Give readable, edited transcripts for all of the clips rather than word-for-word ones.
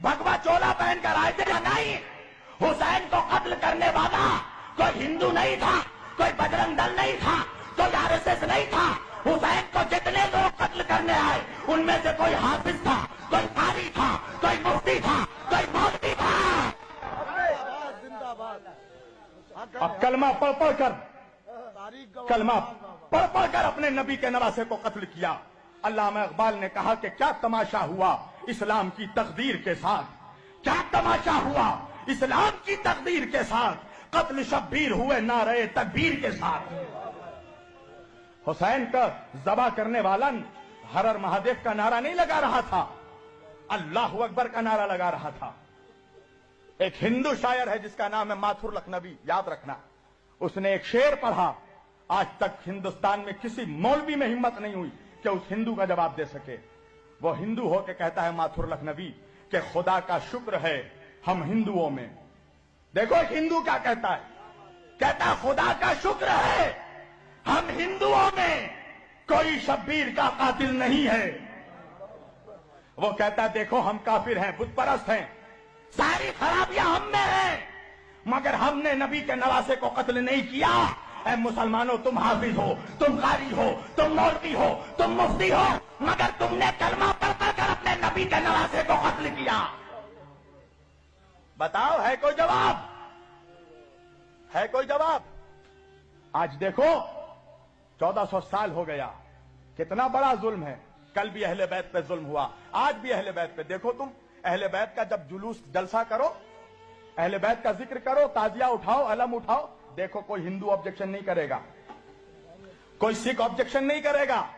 भगवा चोला पहन कर आए थे या नहीं? हुसैन को कत्ल करने वाला कोई हिंदू नहीं था, कोई बजरंग दल नहीं था, कोई आरएसएस नहीं था। हुसैन को जितने लोग कत्ल करने आए उनमें से कोई हाफिज था, कोई कारी था, कोई मुफ्ती था, कोई मौलवी था। अब कलमा पढ़ पढ़ कर अपने नबी के नवासे को कत्ल किया। अल्लामा इकबाल ने कहा कि क्या तमाशा हुआ इस्लाम की तकदीर के साथ, क्या तमाशा हुआ इस्लाम की तकदीर के साथ, कत्ल शब्बीर हुए नारे तकबीर के साथ। हुसैन का ज़बा करने वाला हर हर महादेव का नारा नहीं लगा रहा था, अल्लाह अकबर का नारा लगा रहा था। एक हिंदू शायर है जिसका नाम है माथुर लखनवी, याद रखना। उसने एक शेर पढ़ा, आज तक हिंदुस्तान में किसी मौलवी में हिम्मत नहीं हुई कि उस हिंदू का जवाब दे सके। वो हिंदू होकर कहता है माथुर लखनवी कि खुदा का शुक्र है हम हिंदुओं में। देखो एक हिंदू क्या कहता है, कहता है खुदा का शुक्र है हम हिंदुओं में कोई शब्बीर का कातिल नहीं है। वो कहता है देखो हम काफिर हैं, बुत परस्त हैं, सारी खराबियां हम में हैं, मगर हमने नबी के नवासे को कत्ल नहीं किया। ऐ मुसलमानों, तुम हाफिज हो, तुम कारी हो, तुम मौलवी हो, तुम मुफ्ती हो, मगर तुमने कलमा पढ़ कर अपने नबी के नवासे को कत्ल किया। बताओ है कोई जवाब? है कोई जवाब? आज देखो 1400 साल हो गया, कितना बड़ा जुल्म है। कल भी अहले बैत पे जुल्म हुआ, आज भी अहले बैत पे। देखो तुम अहले बैत का जब जुलूस जलसा करो, अहले बैत का जिक्र करो, ताजिया उठाओ, अलम उठाओ, देखो कोई हिंदू ऑब्जेक्शन नहीं करेगा, कोई सिख ऑब्जेक्शन नहीं करेगा।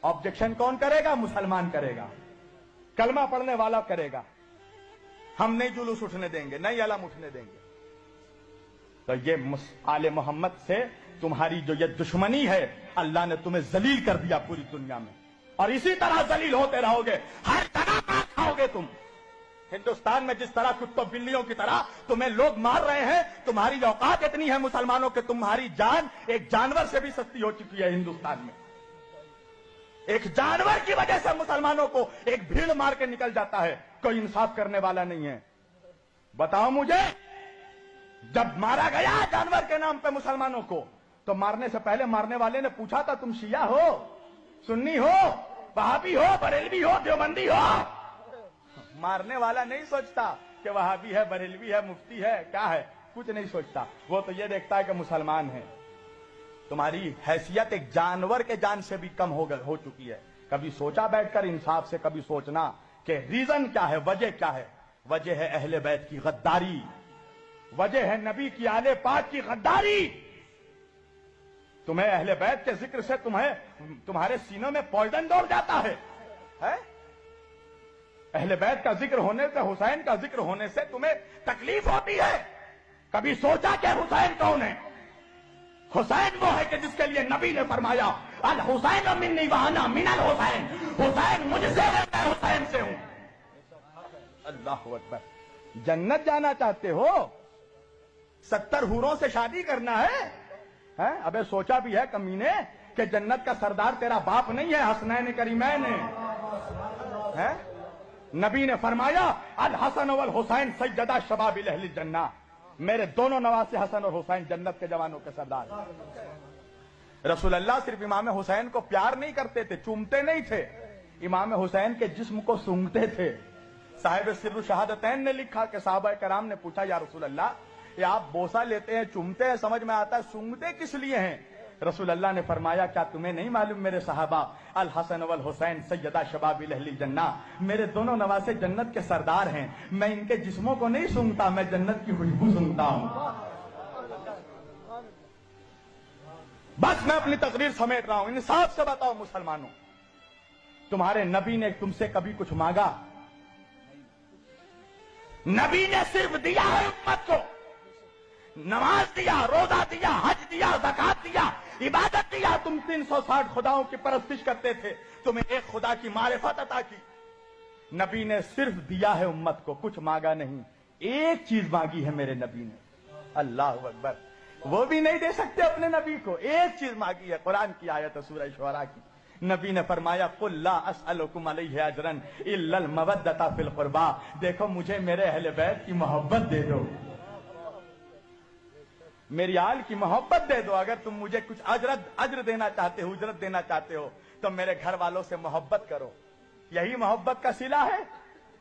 ऑब्जेक्शन कौन करेगा? मुसलमान करेगा, कलमा पढ़ने वाला करेगा। हम नहीं जुलूस उठने देंगे, नहीं अलम उठने देंगे। तो ये आले मोहम्मद से तुम्हारी जो ये दुश्मनी है, अल्लाह ने तुम्हें जलील कर दिया पूरी दुनिया में, और इसी तरह जलील होते रहोगे, हर जगह मार खाओगे तुम। हिंदुस्तान में जिस तरह कुत्तों बिल्लियों की तरह तुम्हें लोग मार रहे हैं, तुम्हारी औकात इतनी है मुसलमानों के, तुम्हारी जान एक जानवर से भी सस्ती हो चुकी है हिंदुस्तान में। एक जानवर की वजह से मुसलमानों को एक भीड़ मार के निकल जाता है, कोई इंसाफ करने वाला नहीं है। बताओ मुझे, जब मारा गया जानवर के नाम पे मुसलमानों को, तो मारने से पहले मारने वाले ने पूछा था तुम शिया हो, सुन्नी हो, वहाबी हो, बरेलवी हो, देवबंदी हो? मारने वाला नहीं सोचता कि वहाबी है, बरेलवी है, मुफ्ती है, क्या है, कुछ नहीं सोचता। वो तो ये देखता है कि मुसलमान है। तुम्हारी हैसियत एक जानवर के जान से भी कम हो चुकी है। कभी सोचा बैठकर इंसाफ से, कभी सोचना कि रीजन क्या है, वजह क्या है? वजह है अहले बैत की गद्दारी, वजह है नबी की आले पाक की गद्दारी। तुम्हें अहले बैत के जिक्र से तुम्हारे सीनों में पॉइजन दौड़ जाता है? अहले बैत का जिक्र होने से, हुसैन का जिक्र होने से तुम्हें तकलीफ होती है? कभी सोचा कि हुसैन कौन है? हुसैन वो है कि जिसके लिए नबी ने फरमाया अल हुसैन मिन्नी व अना मिनल हुसैन, हुसैन मुझसे है, मैं हुसैन से हूं। अल्लाहु अकबर। जन्नत जाना चाहते हो? 70 हूरों से शादी करना है? अबे सोचा भी है कमीने कि जन्नत का सरदार तेरा बाप नहीं है, हसनैन करीमैन है? नबी ने फरमाया अल हसन वल हुसैन सैयदा शबाबिल अहली जन्नह, मेरे दोनों नवासे हसन और हुसैन जन्नत के जवानों के सरदार। रसूलुल्लाह सिर्फ इमाम हुसैन को प्यार नहीं करते थे, चूमते नहीं थे, इमाम हुसैन के जिस्म को सूंघते थे। साहिब सिर्र शहादतैन ने लिखा कि साहबा कराम ने पूछा या रसूलुल्लाह, ये आप बोसा लेते हैं, चूमते हैं, समझ में आता है, सूंघते किस लिए हैं? रसूलुल्लाह ने फरमाया क्या तुम्हें नहीं मालूम मेरे साहबा, अल हसन वल हुसैन सैयदा शबाबिल अहली जन्नह, मेरे दोनों नवासे जन्नत के सरदार हैं, मैं इनके जिस्मों को नहीं सूंघता, मैं जन्नत की खुशबू सूंघता हूं। बस मैं अपनी तकरीर समेट रहा हूं। इंसाफ से बताओ मुसलमानों, तुम्हारे नबी ने तुमसे कभी कुछ मांगा? नबी ने सिर्फ दिया है उम्मत को, नमाज दिया, रोजा दिया, हज दिया, ज़कात दिया, इबादत दिया। तुम 360 खुदाओं की परस्तिश करते थे, तुम्हें एक खुदा की मारिफत अता की। नबी ने सिर्फ दिया है उम्मत को, कुछ मांगा नहीं। एक चीज मांगी है मेरे नबी ने, अल्लाह अकबर, वो भी नहीं दे सकते अपने नबी को। एक चीज मांगी है, कुरान की आयत है सूरह शुअरा की, نبی نے فرمایا قل لا اسألکم علیہ اجرا الا المودۃ فی القربى، دیکھو مجھے میرے اہل بیت کی محبت دے دو، میری آل کی محبت دے دو، اگر تم مجھے کچھ اجر دینا چاہتے ہو، اجرت دینا چاہتے ہو تو میرے گھر والوں سے محبت کرو۔ یہی محبت کا صلہ ہے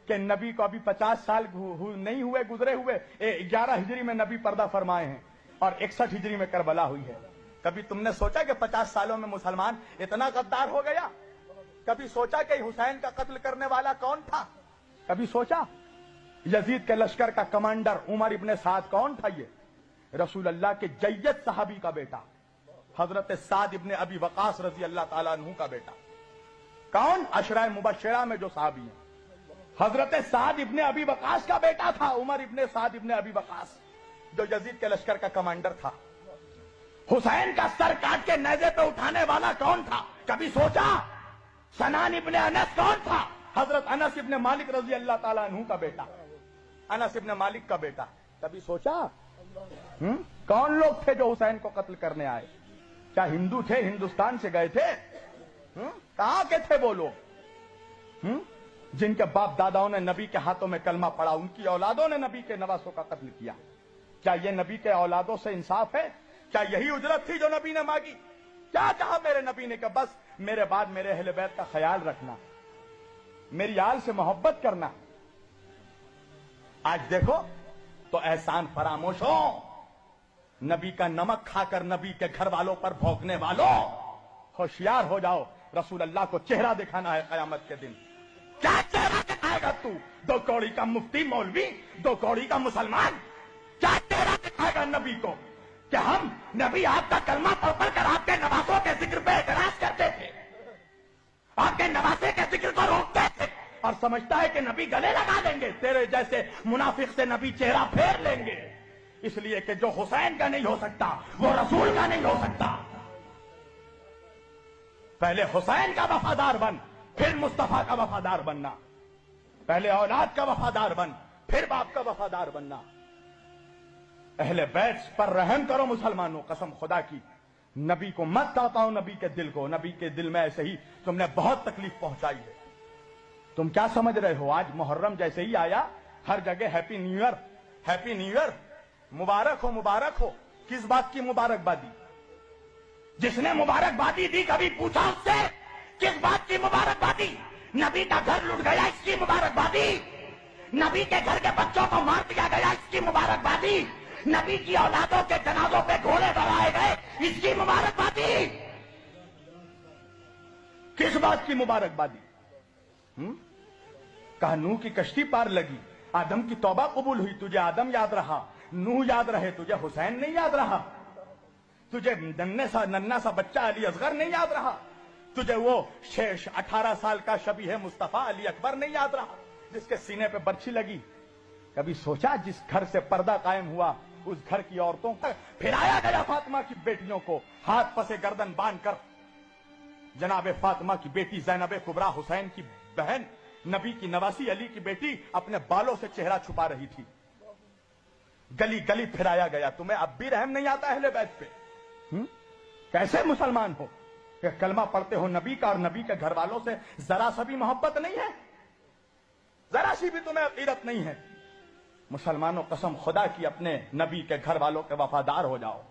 کہ نبی کو ابھی 50 سال نہیں ہوئے گزرے ہوئے، 11 ہجری میں نبی پردہ فرمائے ہیں اور 61 ہجری میں کربلا ہوئی ہے۔ کبھی تم نے سوچا کہ 50 سالوں میں مسلمان اتنا غدار ہو گیا؟ کبھی سوچا کہ حسین کا قتل کرنے والا کون تھا؟ کبھی سوچا یزید کے لشکر کا کمانڈر عمر ابن سعد کون تھا؟ یہ رسول اللہ کے جید صحابی کا بیٹا، حضرت سعد ابن ابی وقاص رضی اللہ تعالیٰ عنہ کا بیٹا۔ کون؟ عشرہ مبشرہ میں جو صحابی ہیں، حضرت سعد ابن ابی وقاص کا بیٹا تھا عمر ابن سعد ابن ابی وقاص، جو یزید کے لشکر کا کمانڈر تھا۔ حسین کا سر کاٹ کے نیزے پہ اٹھانے والا کون تھا؟ کبھی سوچا؟ سنان ابن انس کون تھا؟ حضرت انس ابن مالک رضی اللہ تعالیٰ عنہ کا بیٹا، انس ابن مالک کا بیٹا۔ کبھی سوچا کون لوگ تھے جو حسین کو قتل کرنے آئے؟ کیا ہندو تھے؟ ہندوستان سے گئے تھے؟ کہاں کے تھے وہ لوگ جن کے باپ داداؤں نے نبی کے ہاتھوں میں کلمہ پڑھا، ان کی اولادوں نے نبی کے نواسوں کا قتل کیا؟ کیا یہ نبی کے اولادوں سے انصاف ہے؟ کیا یہی اجرت تھی جو نبی نے مانگی؟ کیا کہا میرے نبی نے کہ بس میرے بعد میرے اہل بیت کا خیال رکھنا، میری آل سے محبت کرنا۔ آج دیکھو تو احسان فراموش ہو، نبی کا نمک کھا کر نبی کے گھر والوں پر بھونکنے والوں، ہوشیار ہو جاؤ، رسول اللہ کو چہرہ دکھانا ہے قیامت کے دن۔ کیا چہرہ دکھائے گا تو؟ 2 کوڑی کا مفتی مولوی، 2 کوڑی کا مسلمان، کیا چہرہ دکھائے گا نبی کو کہ ہم نبی آپ کا کلمہ پڑھ کر آپ کے نواسوں کے ذکر پہ اعتراض کرتے تھے، آپ کے نواسے کے ذکر کو روکتے تھے، اور سمجھتا ہے کہ نبی گلے لگا دیں گے، تیرے جیسے منافق سے نبی چہرہ پھیر لیں گے، اس لیے کہ جو حسین کا نہیں ہو سکتا وہ رسول کا نہیں ہو سکتا۔ پہلے حسین کا وفادار بن، پھر مصطفیٰ کا وفادار بننا، پہلے اولاد کا وفادار بن، پھر باپ کا وفادار بننا۔ اہل بیت پر رحم کرو مسلمانوں، قسم خدا کی، نبی کو مت تڑپاؤ، نبی کے دل کو، نبی کے دل میں ایسے ہی تم نے بہت تکلیف پہنچائی ہے۔ تم کیا سمجھ رہے ہو؟ آج محرم جیسے ہی آیا ہر جگہ happy new year, happy new year, مبارک ہو مبارک ہو۔ کس بات کی مبارکبادی؟ جس نے مبارکبادی دی کبھی پوچھا اس سے کس بات کی مبارکبادی؟ نبی کا گھر لٹ گیا اس کی مبارکبادی، نبی کے گھر کے بچوں کو مار دیا گیا اس کی مبارکبادی، نبی کی اولادوں کے جنازوں پہ گھوڑے دوڑائے گئے اس کی مبارکبادی۔ کس بات کی مبارکبادی؟ کہا نوح کی کشتی پار لگی، آدم کی توبہ قبول ہوئی، تجھے آدم یاد رہا، نوح یاد رہے، تجھے حسین نہیں یاد رہا، تجھے ننھا سا بچہ علی اصغر نہیں یاد رہا، تجھے وہ 18 سال کا شبیہ مصطفیٰ علی اکبر نہیں یاد رہا جس کے سینے پہ برچھی لگی؟ کبھی سوچا جس گھر سے پردہ قائم ہوا اس گھر کی عورتوں پر پھرایا گیا فاطمہ کی بیٹیوں کو ہاتھ پسے گردن باندھ کر؟ جناب فاطمہ کی بیٹی زینب کبریٰ، حسین کی بہن، نبی کی نواسی علی کی بیٹی، اپنے بالوں سے چہرہ چھپا رہی تھی، گلی گلی پھرایا گیا۔ تمہیں اب بھی رحم نہیں آتا اہل بیت پہ؟ کیسے مسلمان ہو کہ کلمہ پڑھتے ہو نبی کا اور نبی کے گھر والوں سے ذرا سا بھی محبت نہیں ہے، ذرا سی بھی تمہیں عقیدت نہیں ہے؟ مسلمانوں قسم خدا کی اپنے نبی کے گھر والوں کے وفادار ہو جاؤ،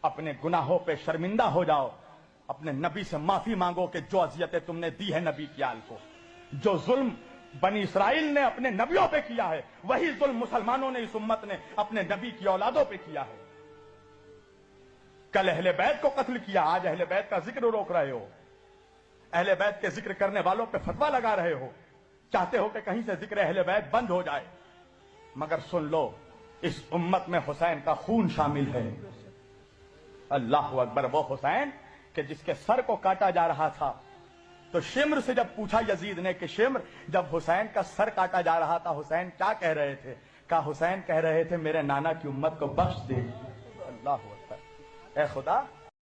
اپنے گناہوں پہ شرمندہ ہو جاؤ، اپنے نبی سے معافی مانگو کہ جو اذیتیں تم نے دی ہے نبی کی آل کو، جو ظلم بنی اسرائیل نے اپنے نبیوں پہ کیا ہے وہی ظلم مسلمانوں نے، اس امت نے اپنے نبی کی اولادوں پہ کیا ہے۔ کل اہل بیت کو قتل کیا، آج اہل بیت کا ذکر روک رہے ہو، اہل بیت کے ذکر کرنے والوں پہ فتویٰ لگا رہے ہو، چاہتے ہو کہ کہیں سے ذکر اہل بیت بند ہو جائے، مگر سن لو اس امت میں حسین کا خون شامل ہے۔ اللہ اکبر! وہ حسین کہ جس کے سر کو کاٹا جا رہا تھا تو شمر سے جب پوچھا یزید نے کہ شمر جب حسین کا سر کاٹا جا رہا تھا حسین کیا کہہ رہے تھے؟ کہا حسین کہہ رہے تھے میرے نانا کی امت کو بخش دے۔ اللہ اکبر! اے خدا